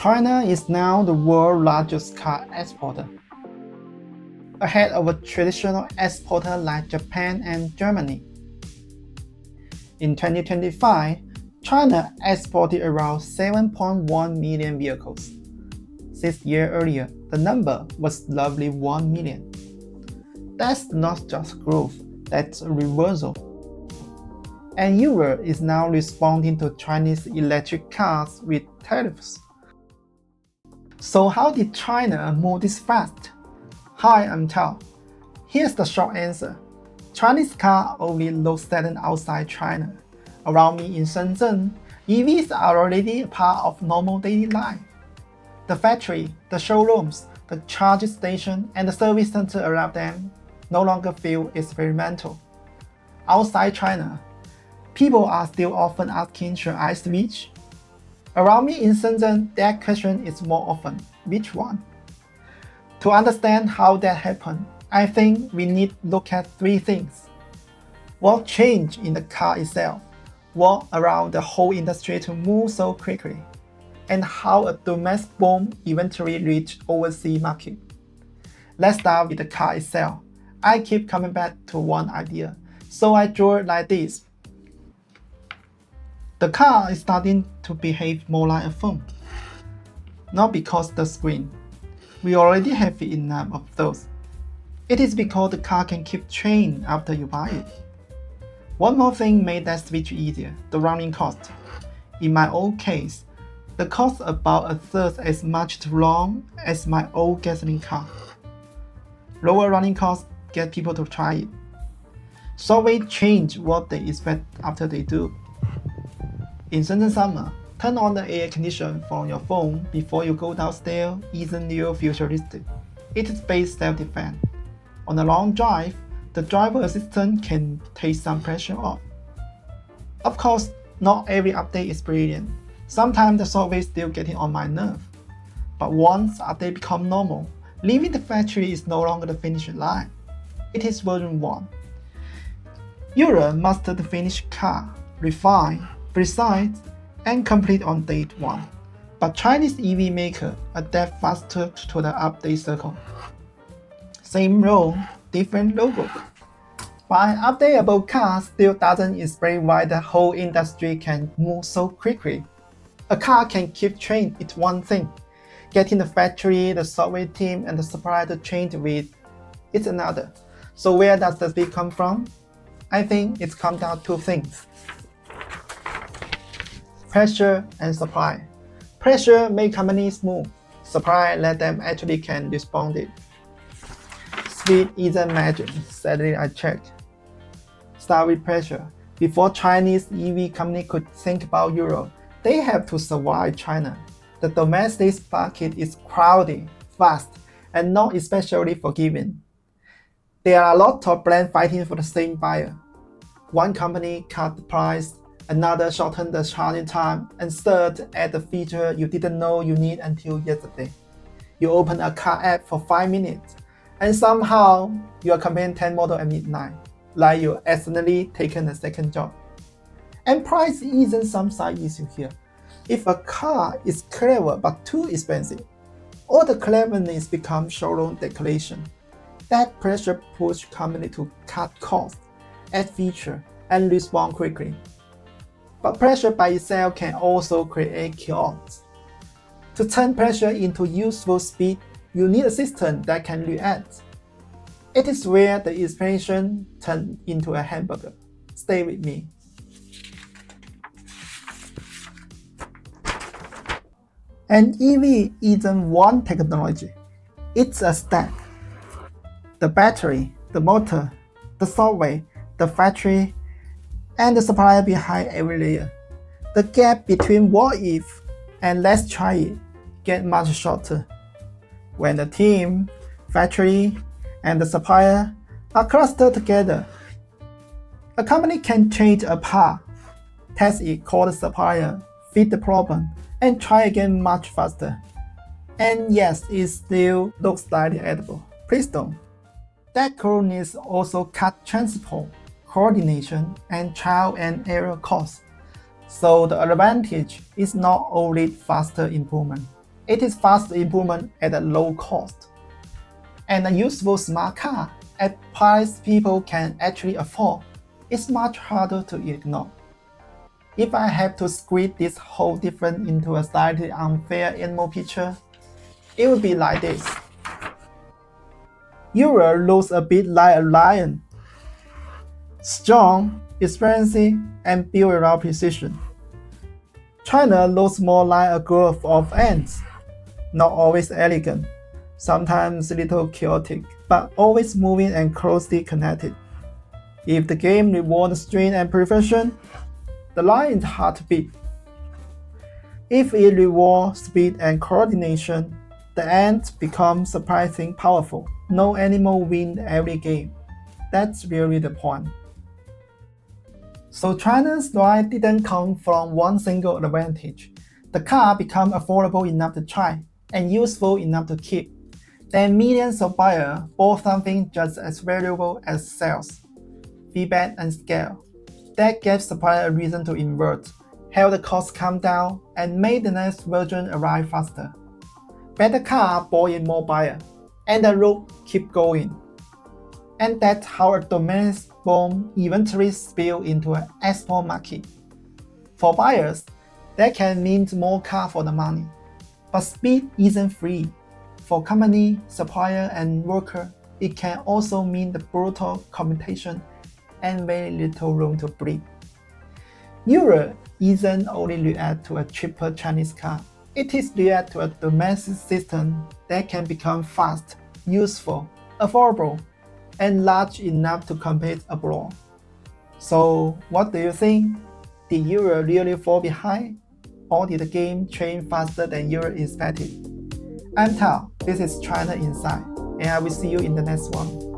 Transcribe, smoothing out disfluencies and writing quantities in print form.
China is now the world's largest car exporter, ahead of a traditional exporter like Japan and Germany. In 2025, China exported around 7.1 million vehicles. 6 years earlier, the number was roughly 1 million. That's not just growth, that's a reversal. And Europe is now responding to Chinese electric cars with tariffs. So how did China move this fast? Hi, I'm Tao. Here's the short answer. Chinese cars only look certain outside China. Around me in Shenzhen, EVs are already a part of normal daily life. The factory, the showrooms, the charging station, and the service center around them no longer feel experimental. Outside China, people are still often asking, should I switch? Around me in Shenzhen, that question is more often, which one? To understand how that happened, I think we need to look at three things. What changed in the car itself? What around the whole industry to move so quickly? And how a domestic boom eventually reached overseas market. Let's start with the car itself. I keep coming back to one idea, so I draw it like this. The car is starting to behave more like a phone. Not because the screen. We already have enough of those. It is because the car can keep trained after you buy it. One more thing made that switch easier, the running cost. In my old case, the cost about a third as much to run as my old gasoline car. Lower running costs get people to try it. So we change what they expect after they do. In Shenzhen summer, turn on the air conditioner from your phone before you go downstairs isn't new futuristic. It is based self-defense. On a long drive, the driver assistant can take some pressure off. Of course, not every update is brilliant. Sometimes the software is still getting on my nerve. But once updates become normal, leaving the factory is no longer the finish line. It is version 1. Europe mastered the finished car, refined, precise, and complete on date 1. But Chinese EV makers adapt faster to the update cycle. Same role, different logo. But an updatable car still doesn't explain why the whole industry can move so quickly. A car can keep trained, it's one thing. Getting the factory, the software team, and the supplier to change with, it's another. So where does the speed come from? I think it comes down to two things. Pressure and supply. Pressure make companies move. Supply let them actually can respond it. Speed isn't magic, sadly I checked. Start with pressure. Before Chinese EV company could think about Europe, they have to survive China. The domestic market is crowded, fast, and not especially forgiving. There are a lot of brands fighting for the same buyer. One company cut the price, another shortened the charging time, and third add a feature you didn't know you need until yesterday. You open a car app for 5 minutes, and somehow you are comparing 10 models at midnight, like you accidentally taken a second job. And price isn't some side issue here. If a car is clever but too expensive, all the cleverness becomes showroom decoration. That pressure pushes companies to cut costs, add features, and respond quickly. But pressure by itself can also create chaos. To turn pressure into useful speed, you need a system that can react. It is where the expression turns into a hamburger. Stay with me. An EV isn't one technology, it's a stack. The battery, the motor, the software, the factory, and the supplier behind every layer. The gap between what if and let's try it gets much shorter. When the team, factory, and the supplier are clustered together, a company can change a part, test it, call the supplier, fit the problem, and try again much faster. And yes, it still looks slightly edible. Please don't. That coronis also cut transport, coordination, and trial and error costs. So the advantage is not only faster improvement, It is fast improvement at a low cost, and a useful smart car at price people can actually afford. It's much harder to ignore. If I have to squeeze this whole difference into a slightly unfair animal picture, it would be like this. Europe looks a bit like a lion. Strong, experienced, and built around precision. China looks more like a grove of ants, not always elegant, sometimes a little chaotic, but always moving and closely connected. If the game rewards strength and perfection, the line is hard to beat. If it rewards speed and coordination, the ants become surprisingly powerful. No animal wins every game. That's really the point. So China's rise didn't come from one single advantage. The car became affordable enough to try and useful enough to keep. Then millions of buyers bought something just as valuable as sales, feedback, and scale. That gave suppliers a reason to invert, helped the costs come down, and made the next version arrive faster. Better car brought in more buyers, and the loop keep going. And that's how a domestic boom eventually spilled into an export market. For buyers, that can mean more car for the money. But speed isn't free. For company, supplier, and worker, it can also mean the brutal competition and very little room to breathe. Europe isn't only react to a cheaper Chinese car. It is react to a domestic system that can become fast, useful, affordable, and large enough to compete abroad. So, what do you think? Did Europe really fall behind? Or did the game change faster than Europe expected? I'm Tao, this is China Inside, and I will see you in the next one.